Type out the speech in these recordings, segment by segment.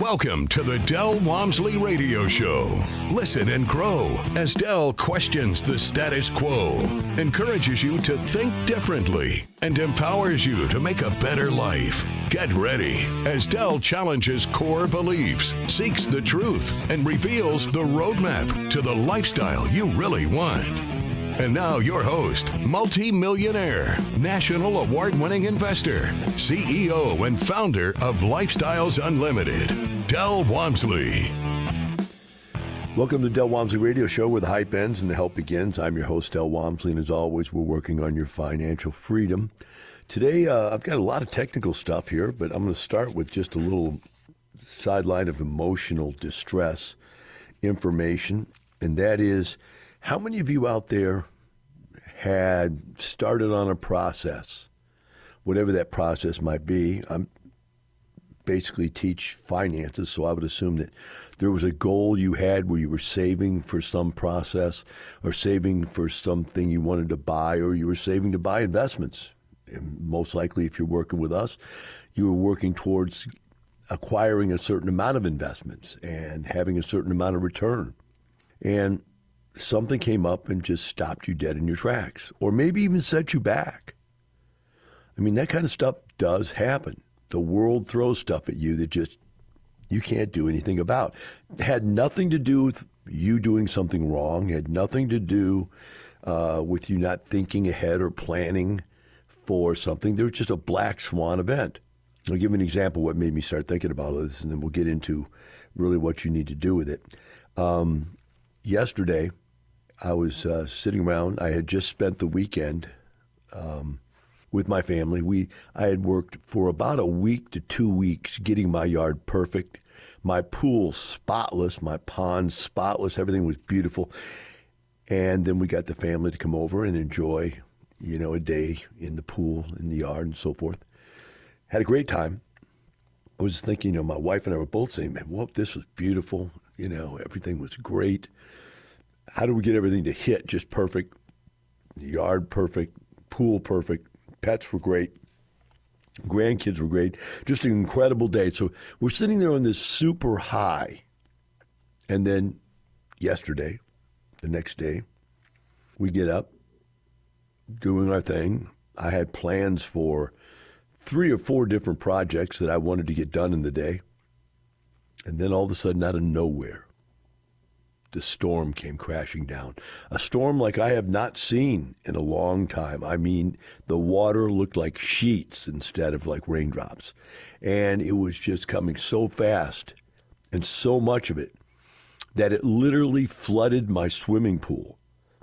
Welcome to the Del Walmsley Radio Show. Listen and grow as Del questions the status quo, encourages you to think differently, and empowers you to make a better life. Get ready as Del challenges core beliefs, seeks the truth, and reveals the roadmap to the lifestyle you really want. And now your host, multi-millionaire, national award-winning investor, CEO and founder of Lifestyles Unlimited, Del Walmsley. Welcome to Del Walmsley Radio Show, where the hype ends and the help begins. I'm your host, Del Walmsley, and as always, we're working on your financial freedom. Today, I've got a lot of technical stuff here, but I'm going to start with just a little sideline of emotional distress information, and that is, how many of you out there had started on a process, whatever that process might be? I'm basically teach finances, so I would assume that there was a goal you had where you were saving for some process or saving for something you wanted to buy, or you were saving to buy investments. And most likely, if you're working with us, you were working towards acquiring a certain amount of investments and having a certain amount of return. And something came up and just stopped you dead in your tracks, or maybe even set you back. I mean, that kind of stuff does happen. The world throws stuff at you that just you can't do anything about. It had nothing to do with you doing something wrong. It had nothing to do with you not thinking ahead or planning for something. There was just a black swan event. I'll give you an example of what made me start thinking about this, and then we'll get into really what you need to do with it. Yesterday, I was sitting around. I had just spent the weekend with my family. I had worked for about a week to 2 weeks getting my yard perfect, my pool spotless, my pond spotless. Everything was beautiful. And then we got the family to come over and enjoy, a day in the pool, in the yard, and so forth. Had a great time. I was thinking, my wife and I were both saying, man, whoa, this was beautiful. Everything was great. How do we get everything to hit just perfect? The yard perfect, pool perfect, pets were great, grandkids were great, just an incredible day. So we're sitting there on this super high. And then yesterday, the next day, we get up, doing our thing. I had plans for 3 or 4 different projects that I wanted to get done in the day. And then all of a sudden, out of nowhere, the storm came crashing down. A storm like I have not seen in a long time. I mean, the water looked like sheets instead of like raindrops. And it was just coming so fast, and so much of it, that it literally flooded my swimming pool.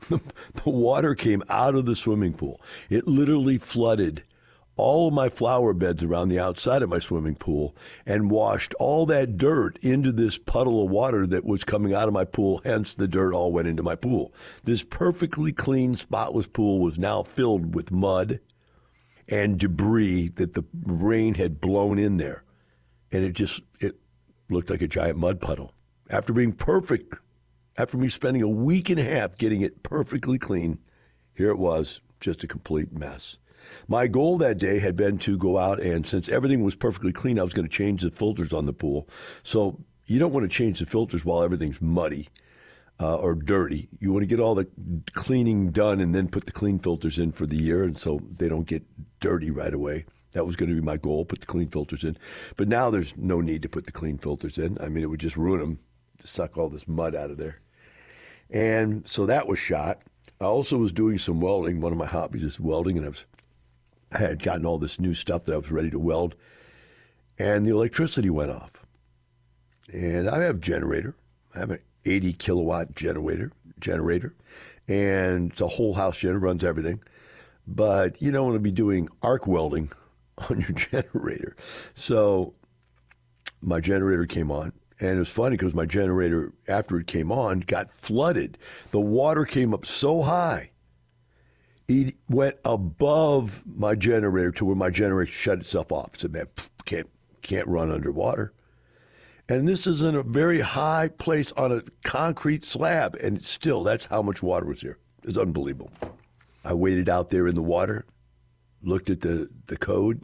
The water came out of the swimming pool. It literally flooded all of my flower beds around the outside of my swimming pool and washed all that dirt into this puddle of water that was coming out of my pool. Hence, the dirt all went into my pool. This perfectly clean, spotless pool was now filled with mud and debris that the rain had blown in there. And it looked like a giant mud puddle. After being perfect, after me spending a week and a half getting it perfectly clean, here it was, just a complete mess. My goal that day had been to go out, and since everything was perfectly clean, I was going to change the filters on the pool. So you don't want to change the filters while everything's muddy or dirty. You want to get all the cleaning done and then put the clean filters in for the year, and so they don't get dirty right away. That was going to be my goal, put the clean filters in. But now there's no need to put the clean filters in. I mean, it would just ruin them to suck all this mud out of there. And so that was shot. I also was doing some welding. One of my hobbies is welding, and I had gotten all this new stuff that I was ready to weld, and the electricity went off. And I have a generator. I have an 80 kilowatt generator, and it's a whole house generator, runs everything. But you don't want to be doing arc welding on your generator. So my generator came on, and it was funny because my generator, after it came on, got flooded. The water came up so high. It went above my generator to where my generator shut itself off. It said, man, can't run underwater. And this is in a very high place on a concrete slab, and still, that's how much water was here. It's unbelievable. I waited out there in the water, looked at the code.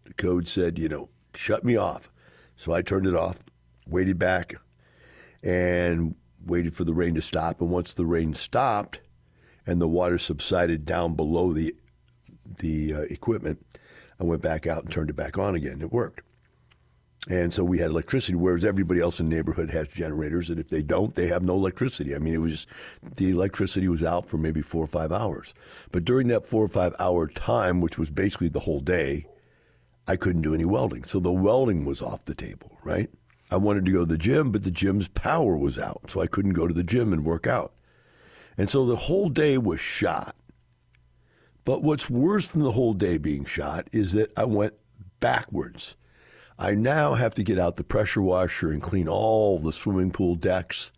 The code said, shut me off. So I turned it off, waited back, and waited for the rain to stop. And once the rain stopped and the water subsided down below the equipment, I went back out and turned it back on again. It worked. And so we had electricity, whereas everybody else in the neighborhood has generators, and if they don't, they have no electricity. I mean, it was the electricity was out for maybe 4 or 5 hours. But during that 4 or 5 hour time, which was basically the whole day, I couldn't do any welding. So the welding was off the table, right? I wanted to go to the gym, but the gym's power was out, so I couldn't go to the gym and work out. And so the whole day was shot. But what's worse than the whole day being shot is that I went backwards. I now have to get out the pressure washer and clean all the swimming pool decks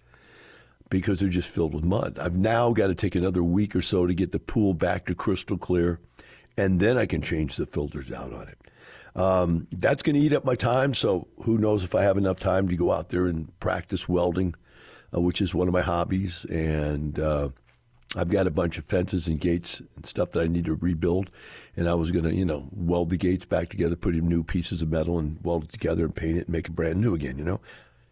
because they're just filled with mud. I've now got to take another week or so to get the pool back to crystal clear, and then I can change the filters out on it. That's going to eat up my time, so who knows if I have enough time to go out there and practice welding, which is one of my hobbies. And I've got a bunch of fences and gates and stuff that I need to rebuild. And I was going to, weld the gates back together, put in new pieces of metal and weld it together and paint it and make it brand new again,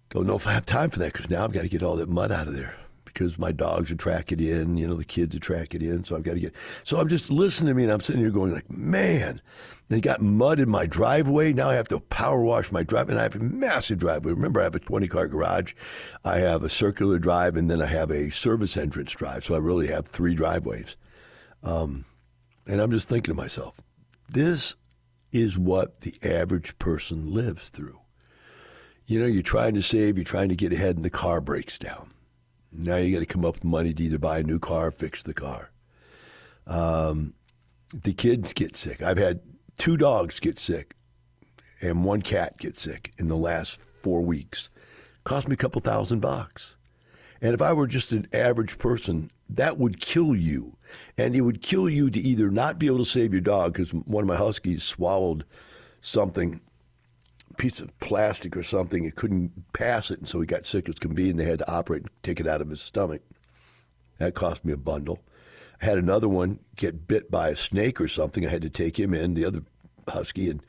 Don't know if I have time for that because now I've got to get all that mud out of there because my dogs attract it in, the kids attract it in. So I've got to so I'm just listening to me and I'm sitting here going like, man, they got mud in my driveway. Now I have to power wash my driveway. And I have a massive driveway. Remember, I have a 20-car garage. I have a circular drive and then I have a service entrance drive. So I really have 3 driveways. And I'm just thinking to myself, this is what the average person lives through. You're trying to save, you're trying to get ahead, and the car breaks down. Now you got to come up with money to either buy a new car or fix the car. The kids get sick. I've had 2 dogs get sick and 1 cat get sick in the last 4 weeks. Cost me a couple $1,000. And if I were just an average person, that would kill you. And it would kill you to either not be able to save your dog because one of my huskies swallowed something, a piece of plastic or something. It couldn't pass it, and so he got sick as can be, and they had to operate and take it out of his stomach. That cost me a bundle. I had another one get bit by a snake or something. I had to take him in, the other husky, and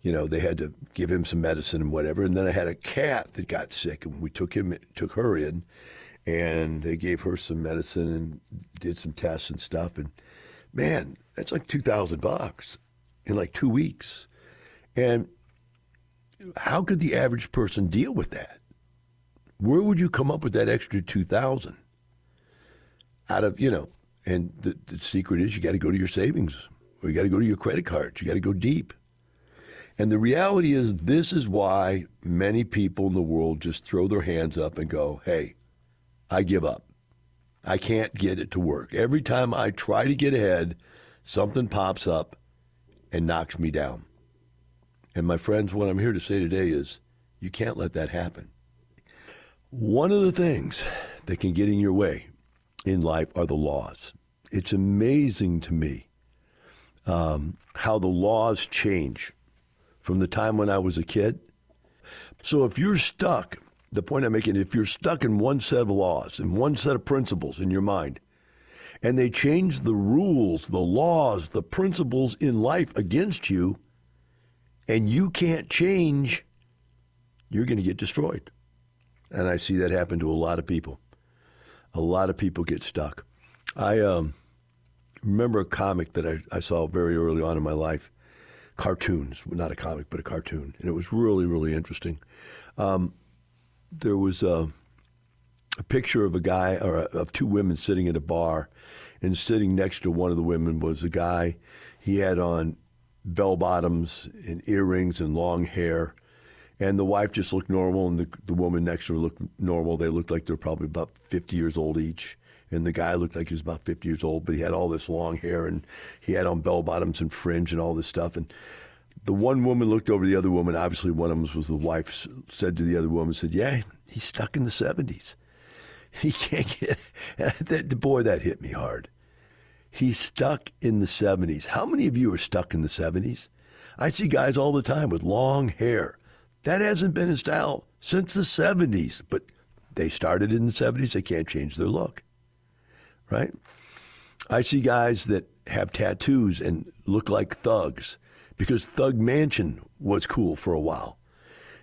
they had to give him some medicine and whatever. And then I had a cat that got sick, and we took her in. And they gave her some medicine and did some tests and stuff. And man, that's like $2,000 in like 2 weeks. And how could the average person deal with that? Where would you come up with that extra $2,000 out of, and the secret is you got to go to your savings or you got to go to your credit cards. You got to go deep. And the reality is this is why many people in the world just throw their hands up and go, hey, I give up. I can't get it to work. Every time I try to get ahead, something pops up and knocks me down. And my friends, what I'm here to say today is you can't let that happen. One of the things that can get in your way in life are the laws. It's amazing to me how the laws change from the time when I was a kid. So if you're stuck, the point I'm making, if you're stuck in one set of laws and one set of principles in your mind, and they change the rules, the laws, the principles in life against you, and you can't change, you're going to get destroyed. And I see that happen to a lot of people. A lot of people get stuck. I remember a comic that I saw very early on in my life, cartoons, not a comic, but a cartoon, and it was really, really interesting. There was a picture of a guy or of 2 women sitting at a bar, and sitting next to one of the women was a guy. He had on bell bottoms and earrings and long hair, and the wife just looked normal, and the woman next to her looked normal. They looked like they were probably about 50 years old each, and the guy looked like he was about 50 years old, but he had all this long hair, and he had on bell bottoms and fringe and all this stuff. And the one woman looked over the other woman. Obviously, one of them was the wife, said to the other woman, said, yeah, he's stuck in the 70s. He can't get, boy, that hit me hard. He's stuck in the 70s. How many of you are stuck in the 70s? I see guys all the time with long hair. That hasn't been in style since the 70s, but they started in the 70s. They can't change their look, right? I see guys that have tattoos and look like thugs, because Thug Mansion was cool for a while.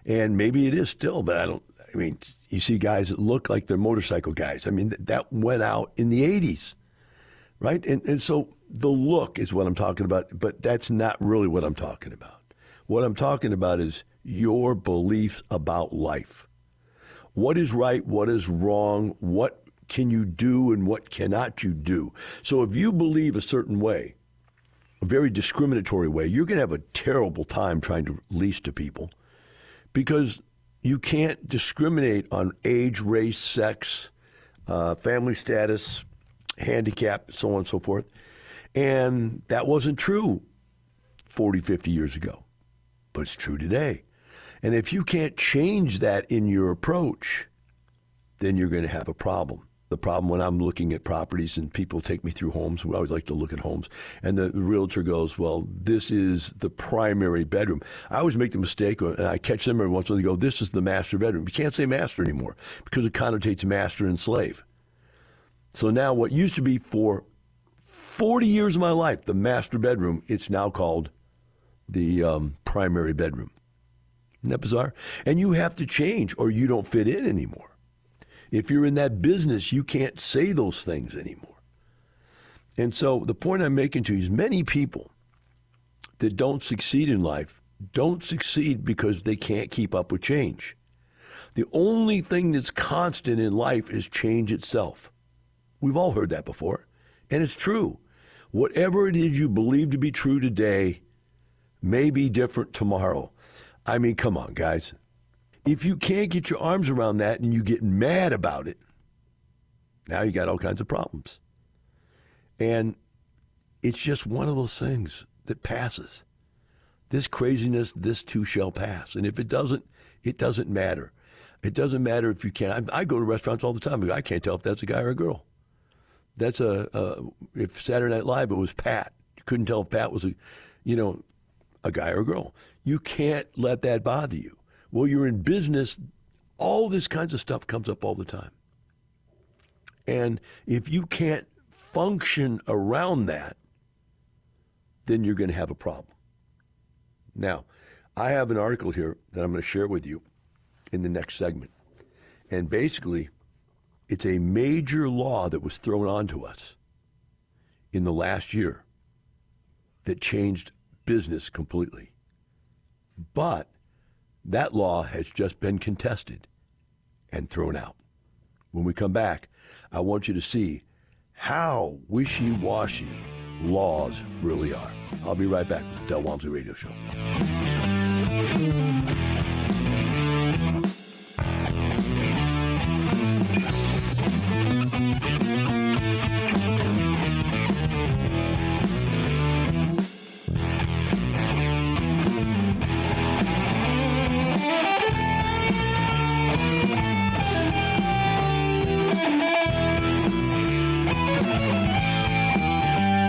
And maybe it is still, but I mean, you see guys that look like they're motorcycle guys. I mean, that went out in the 80s, right? And so the look is what I'm talking about, but that's not really what I'm talking about. What I'm talking about is your beliefs about life. What is right? What is wrong? What can you do and what cannot you do? So if you believe a certain way, a very discriminatory way, you're going to have a terrible time trying to lease to people because you can't discriminate on age, race, sex, family status, handicap, so on and so forth. And that wasn't true 40, 50 years ago, but it's true today. And if you can't change that in your approach, then you're going to have a problem. The problem when I'm looking at properties and people take me through homes, we always like to look at homes, and the realtor goes, well, this is the primary bedroom. I always make the mistake, and I catch them every once in a while, they go, this is the master bedroom. You can't say master anymore because it connotates master and slave. So now what used to be for 40 years of my life, the master bedroom, it's now called the primary bedroom. Isn't that bizarre? And you have to change or you don't fit in anymore. If you're in that business, you can't say those things anymore. And so the point I'm making to you is many people that don't succeed in life don't succeed because they can't keep up with change. The only thing that's constant in life is change itself. We've all heard that before, and it's true. Whatever it is you believe to be true today may be different tomorrow. I mean, come on, guys. If you can't get your arms around that and you get mad about it, now you got all kinds of problems. And it's just one of those things that passes. This craziness, this too shall pass. And if it doesn't matter. It doesn't matter if you can't. I go to restaurants all the time. I can't tell if that's a guy or a girl. That's if Saturday Night Live, it was Pat. You couldn't tell if Pat was a guy or a girl. You can't let that bother you. Well, you're in business, all this kinds of stuff comes up all the time. And if you can't function around that, then you're going to have a problem. Now, I have an article here that I'm going to share with you in the next segment. And basically, it's a major law that was thrown onto us in the last year that changed business completely. But that law has just been contested and thrown out. When we come back, I want you to see how wishy-washy laws really are. I'll be right back with the Del Walmsley Radio Show.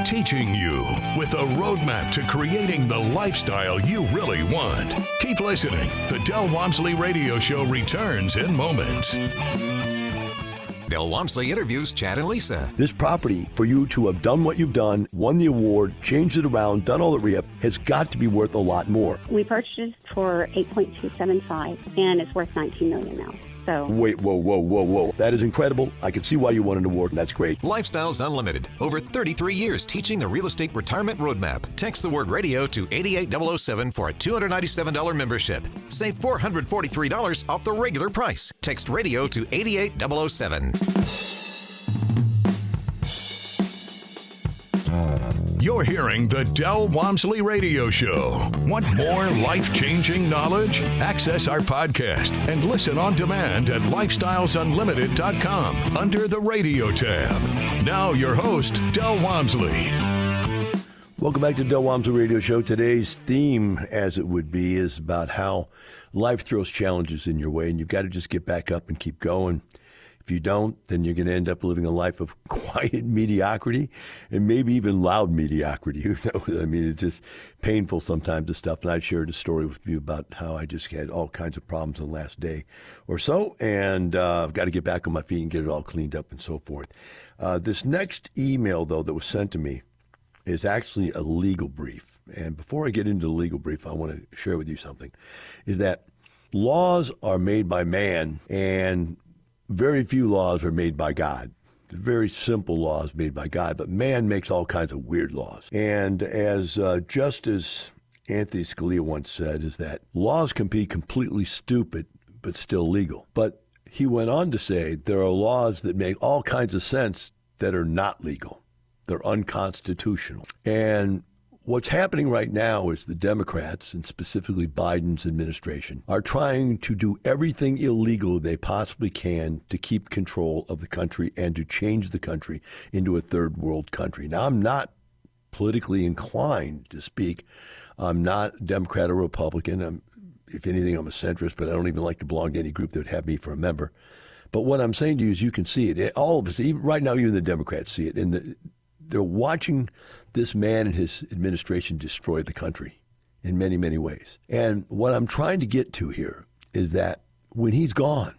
Teaching you with a roadmap to creating the lifestyle you really want. Keep listening. The Del Walmsley Radio Show returns in moments. Del Walmsley interviews Chad and Lisa. This property, for you to have done what you've done, won the award, changed it around, done all the rehab, has got to be worth a lot more. We purchased it for $8.275, and it's worth $19 million now. So. Wait, whoa. That is incredible. I can see why you won an award, and that's great. Lifestyles Unlimited. Over 33 years teaching the real estate retirement roadmap. Text the word radio to 88007 for a $297 membership. Save $443 off the regular price. Text radio to 88007. You're hearing the Del Walmsley Radio Show. Want more life-changing knowledge? Access our podcast and listen on demand at lifestylesunlimited.com under the radio tab. Now your host, Del Walmsley. Welcome back to the Del Walmsley Radio Show. Today's theme, as it would be, is about how life throws challenges in your way, and you've got to just get back up and keep going. If you don't, then you're going to end up living a life of quiet mediocrity and maybe even loud mediocrity. You know, I mean, it's just painful sometimes, the stuff. And I shared a story with you about how I just had all kinds of problems in the last day or so, and I've got to get back on my feet and get it all cleaned up and so forth. This next email, though, that was sent to me is actually a legal brief. And before I get into the legal brief, I want to share with you something, is that laws are made by man, and very few laws are made by God. Very simple laws made by God, but man makes all kinds of weird laws. And as Justice Anthony Scalia once said, is that laws can be completely stupid but still legal. But he went on to say there are laws that make all kinds of sense that are not legal. They're unconstitutional. And what's happening right now is the Democrats, and specifically Biden's administration, are trying to do everything illegal they possibly can to keep control of the country and to change the country into a third world country. Now, I'm not politically inclined to speak. I'm not Democrat or Republican. If anything, I'm a centrist, but I don't even like to belong to any group that would have me for a member. But what I'm saying to you is you can see it. All of us, even right now, even the Democrats see it. And they're watching this man and his administration destroy the country in many, many ways. And what I'm trying to get to here is that when he's gone,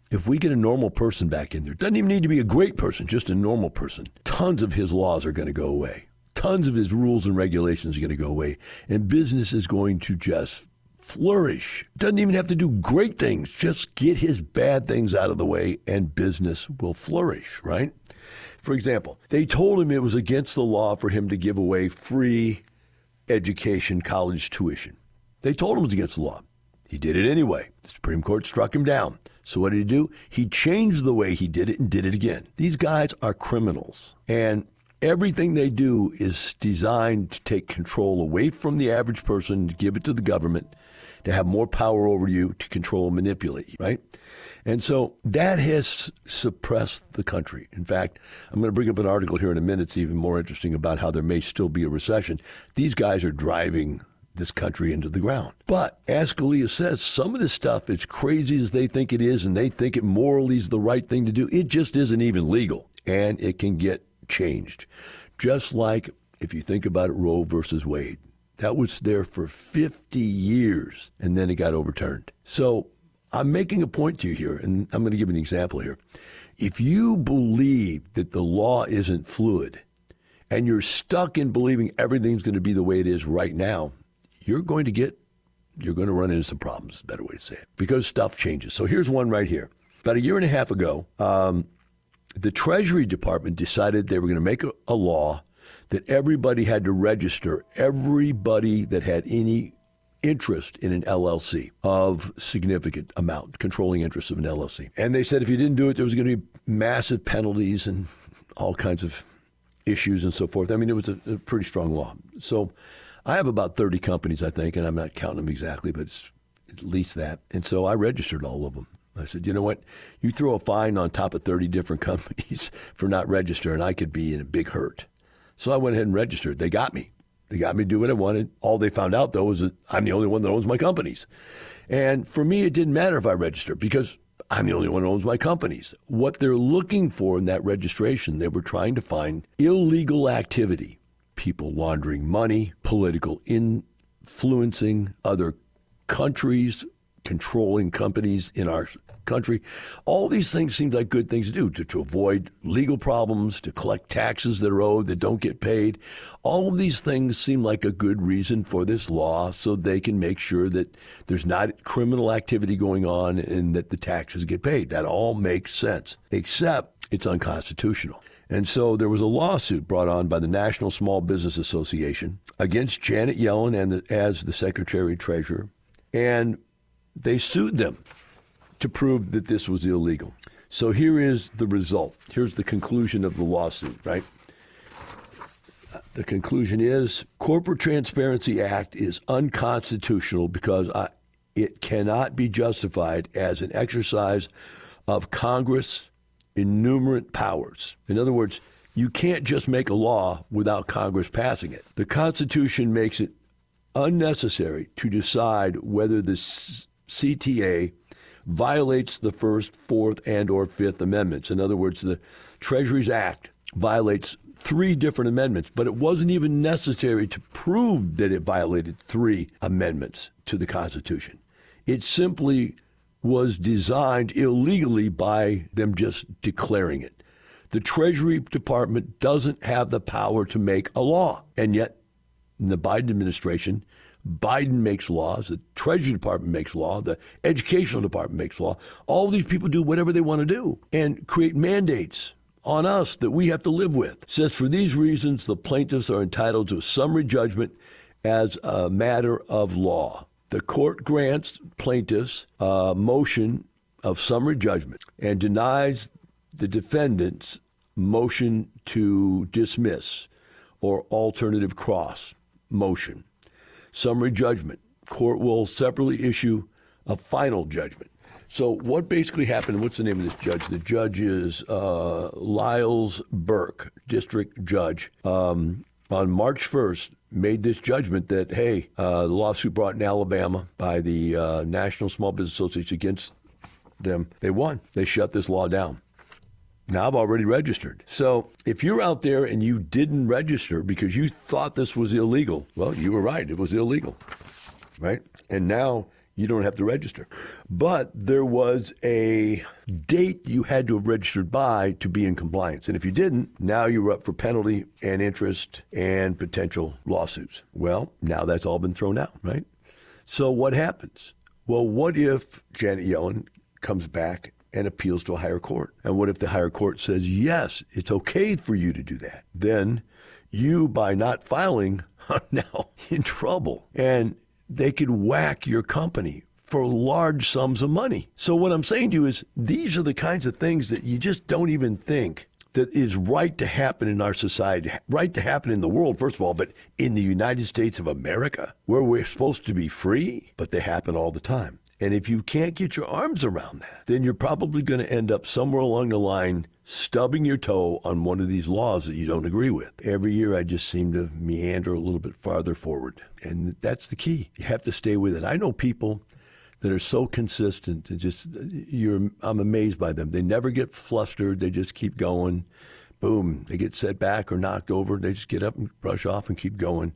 if we get a normal person back in there, doesn't even need to be a great person, just a normal person, tons of his laws are going to go away. Tons of his rules and regulations are going to go away. And business is going to just flourish. Doesn't even have to do great things. Just get his bad things out of the way and business will flourish, right? For example, they told him it was against the law for him to give away free education, college tuition. They told him it was against the law. He did it anyway. The Supreme Court struck him down. So what did he do? He changed the way he did it and did it again. These guys are criminals. And everything they do is designed to take control away from the average person, to give it to the government, to have more power over you, to control and manipulate you, right? And so that has suppressed the country. In fact, I'm going to bring up an article here in a minute. It's even more interesting about how there may still be a recession. These guys are driving this country into the ground. But as Scalia says, some of this stuff, as crazy as they think it is, and they think it morally is the right thing to do, it just isn't even legal. And it can get changed. Just like if you think about it, Roe versus Wade. That was there for 50 years, and then it got overturned. So I'm making a point to you here, and I'm going to give an example here. If you believe that the law isn't fluid, and you're stuck in believing everything's going to be the way it is right now, you're going to run into some problems, is a better way to say it, because stuff changes. So here's one right here. About a year and a half ago, the Treasury Department decided they were going to make a law that everybody had to register, everybody that had any interest in an LLC of significant amount, controlling interest of an LLC. And they said if you didn't do it, there was going to be massive penalties and all kinds of issues and so forth. I mean, it was a pretty strong law. So I have about 30 companies, I think, and I'm not counting them exactly, but it's at least that. And so I registered all of them. I said, you know what? You throw a fine on top of 30 different companies for not registering, I could be in a big hurt. So I went ahead and registered. They got me. They got me to do what I wanted. All they found out, though, was that I'm the only one that owns my companies. And for me, it didn't matter if I registered because I'm the only one who owns my companies. What they're looking for in that registration, they were trying to find illegal activity, people laundering money, political influencing other countries, controlling companies in our country. All these things seem like good things to do, to avoid legal problems, to collect taxes that are owed that don't get paid. All of these things seem like a good reason for this law so they can make sure that there's not criminal activity going on and that the taxes get paid. That all makes sense, except it's unconstitutional. And so there was a lawsuit brought on by the National Small Business Association against Janet Yellen as the Secretary of Treasurer. And they sued them to prove that this was illegal. So here is the result. Here's the conclusion of the lawsuit, right? The conclusion is Corporate Transparency Act is unconstitutional because it cannot be justified as an exercise of Congress' innumerant powers. In other words, you can't just make a law without Congress passing it. The Constitution makes it unnecessary to decide whether the CTA violates the First, Fourth, and or Fifth Amendments. In other words, the Treasuries Act violates 3 different amendments, but it wasn't even necessary to prove that it violated 3 amendments to the Constitution. It simply was designed illegally by them just declaring it. The Treasury Department doesn't have the power to make a law, and yet the Biden administration Biden makes laws. The Treasury Department makes law. The Educational Department makes law. All these people do whatever they want to do and create mandates on us that we have to live with. It says, for these reasons, the plaintiffs are entitled to a summary judgment as a matter of law. The court grants plaintiffs a motion of summary judgment and denies the defendant's motion to dismiss or alternative cross motion. Summary judgment. Court will separately issue a final judgment. So what basically happened, what's the name of this judge? The judge is Lyles Burke, district judge, on March 1st, made this judgment that, hey, the lawsuit brought in Alabama by the National Small Business Association against them, they won. They shut this law down. Now I've already registered. So if you're out there and you didn't register because you thought this was illegal, well, you were right. It was illegal, right? And now you don't have to register. But there was a date you had to have registered by to be in compliance. And if you didn't, now you're up for penalty and interest and potential lawsuits. Well, now that's all been thrown out, right? So what happens? Well, what if Janet Yellen comes back and appeals to a higher court? And what if the higher court says, yes, it's okay for you to do that? Then you, by not filing, are now in trouble. And they could whack your company for large sums of money. So what I'm saying to you is these are the kinds of things that you just don't even think that is right to happen in our society, right to happen in the world, first of all, but in the United States of America, where we're supposed to be free, but they happen all the time. And if you can't get your arms around that, then you're probably going to end up somewhere along the line stubbing your toe on one of these laws that you don't agree with. Every year I just seem to meander a little bit farther forward. And that's the key. You have to stay with it. I know people that are so consistent and just, I'm amazed by them. They never get flustered. They just keep going. Boom, they get set back or knocked over. They just get up and brush off and keep going.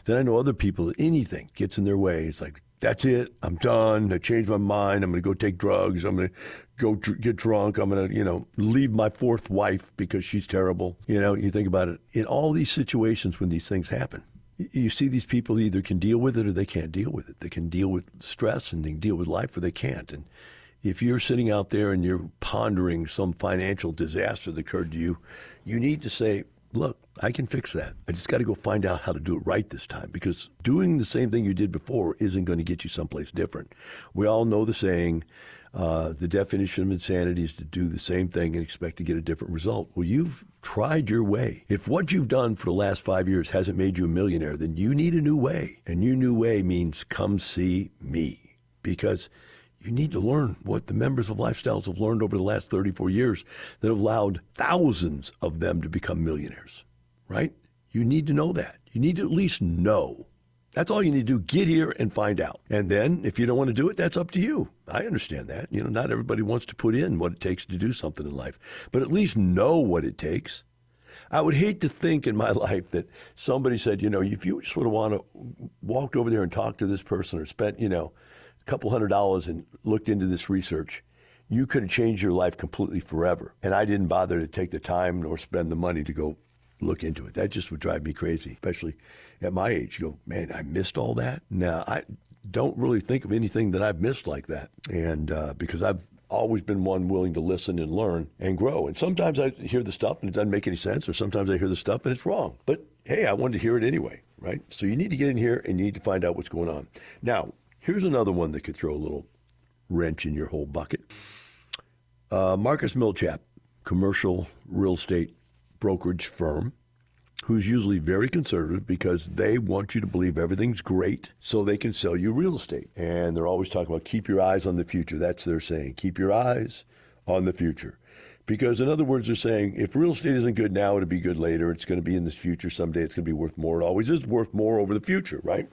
Then I know other people that anything gets in their way. It's like, that's it. I'm done. I changed my mind. I'm going to go take drugs. I'm going to go get drunk. I'm going to, leave my fourth wife because she's terrible. You think about it. In all these situations when these things happen, you see these people either can deal with it or they can't deal with it. They can deal with stress and they can deal with life or they can't. And if you're sitting out there and you're pondering some financial disaster that occurred to you, you need to say, look, I can fix that. I just got to go find out how to do it right this time, because doing the same thing you did before isn't going to get you someplace different. We all know the saying, the definition of insanity is to do the same thing and expect to get a different result. Well, you've tried your way. If what you've done for the last 5 years hasn't made you a millionaire, then you need a new way. And your new way means come see me, because you need to learn what the members of Lifestyles have learned over the last 34 years that have allowed thousands of them to become millionaires, right? You need to know that. You need to at least know. That's all you need to do. Get here and find out. And then if you don't want to do it, that's up to you. I understand that. Not everybody wants to put in what it takes to do something in life, but at least know what it takes. I would hate to think in my life that somebody said, if you just would have walked over there and talked to this person or spent, a couple $100 and looked into this research, you could have changed your life completely forever. And I didn't bother to take the time nor spend the money to go look into it. That just would drive me crazy, especially at my age. You go, man, I missed all that? Now, I don't really think of anything that I've missed like that. And because I've always been one willing to listen and learn and grow. And sometimes I hear the stuff and it doesn't make any sense, or sometimes I hear the stuff and it's wrong. But hey, I wanted to hear it anyway, right? So you need to get in here and you need to find out what's going on. Now, here's another one that could throw a little wrench in your whole bucket. Marcus Millichap, commercial real estate brokerage firm, who's usually very conservative because they want you to believe everything's great so they can sell you real estate. And they're always talking about keep your eyes on the future. That's their saying. Keep your eyes on the future. Because in other words, they're saying if real estate isn't good now, it'll be good later. It's going to be in the future someday. It's going to be worth more. It always is worth more over the future, right?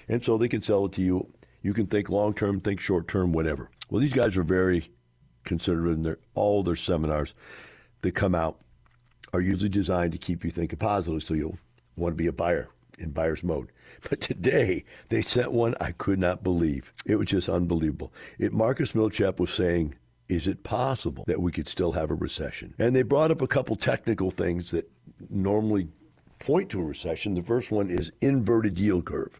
And so they can sell it to you. You can think long-term, think short-term, whatever. Well, these guys are very conservative, and all their seminars that come out are usually designed to keep you thinking positively so you'll want to be a buyer in buyer's mode. But today, they sent one I could not believe. It was just unbelievable. Marcus Millichap was saying, is it possible that we could still have a recession? And they brought up a couple technical things that normally point to a recession. The first one is inverted yield curve.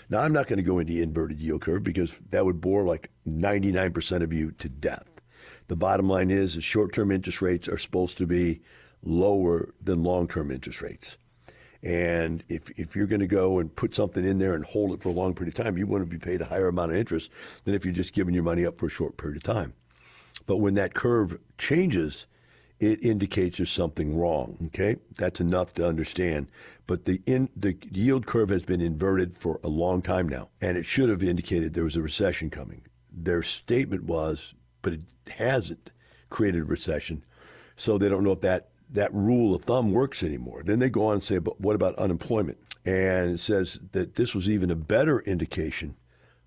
Now, I'm not going to go into inverted yield curve because that would bore like 99% of you to death. The bottom line is short-term interest rates are supposed to be lower than long-term interest rates. And if you're going to go and put something in there and hold it for a long period of time, you want to be paid a higher amount of interest than if you're just giving your money up for a short period of time. But when that curve changes, it indicates there's something wrong, okay? That's enough to understand. But the yield curve has been inverted for a long time now, and it should have indicated there was a recession coming. Their statement was, but it hasn't created a recession, so they don't know if that rule of thumb works anymore. Then they go on and say, but what about unemployment? And it says that this was even a better indication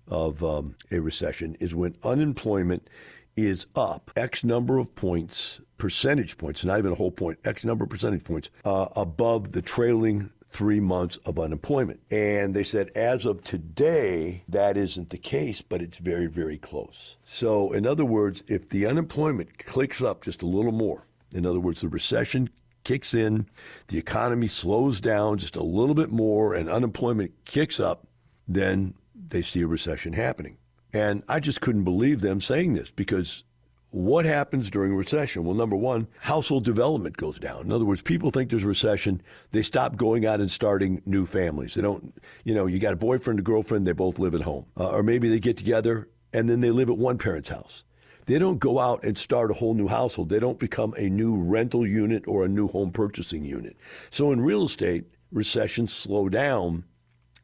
of a recession is when unemployment is up X number of points, percentage points, not even a whole point, X number of percentage points above the trailing 3 months of unemployment. And they said, as of today, that isn't the case, but it's very, very close. So in other words, if the unemployment clicks up just a little more, in other words, the recession kicks in, the economy slows down just a little bit more, and unemployment kicks up, then they see a recession happening. And I just couldn't believe them saying this, because what happens during a recession? Well, number one, household development goes down. In other words, people think there's a recession. They stop going out and starting new families. They don't, you got a boyfriend, a girlfriend, they both live at home. Or maybe they get together and then they live at one parent's house. They don't go out and start a whole new household. They don't become a new rental unit or a new home purchasing unit. So in real estate, recessions slow down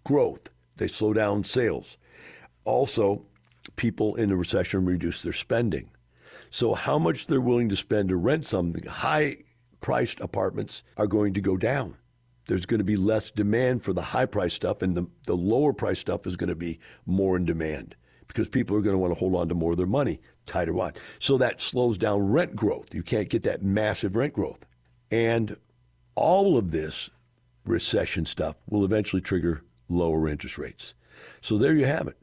growth. They slow down sales. Also, people in a recession reduce their spending. So how much they're willing to spend to rent something, high-priced apartments are going to go down. There's going to be less demand for the high-priced stuff, and the lower-priced stuff is going to be more in demand because people are going to want to hold on to more of their money, tighter watch. So that slows down rent growth. You can't get that massive rent growth. And all of this recession stuff will eventually trigger lower interest rates. So there you have it.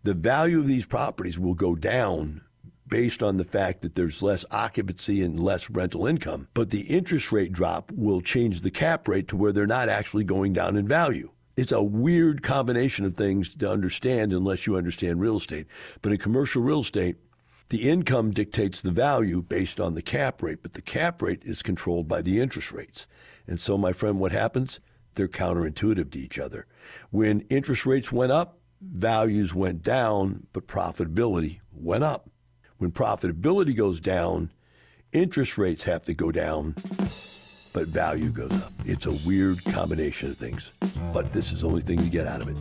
The value of these properties will go down based on the fact that there's less occupancy and less rental income. But the interest rate drop will change the cap rate to where they're not actually going down in value. It's a weird combination of things to understand unless you understand real estate. But in commercial real estate, the income dictates the value based on the cap rate, but the cap rate is controlled by the interest rates. And so, my friend, what happens? They're counterintuitive to each other. When interest rates went up, values went down, but profitability went up. When profitability goes down, interest rates have to go down, but value goes up. It's a weird combination of things, but this is the only thing you get out of it.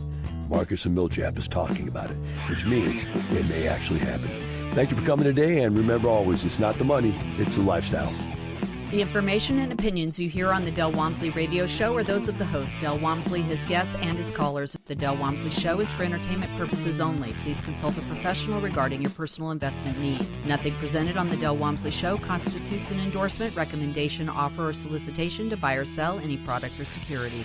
Marcus and Milchap is talking about it, which means it may actually happen. Thank you for coming today, and remember always, it's not the money, it's the lifestyle. The information and opinions you hear on the Del Walmsley radio show are those of the host, Del Walmsley, his guests, and his callers. The Del Walmsley show is for entertainment purposes only. Please consult a professional regarding your personal investment needs. Nothing presented on the Del Walmsley show constitutes an endorsement, recommendation, offer, or solicitation to buy or sell any product or security.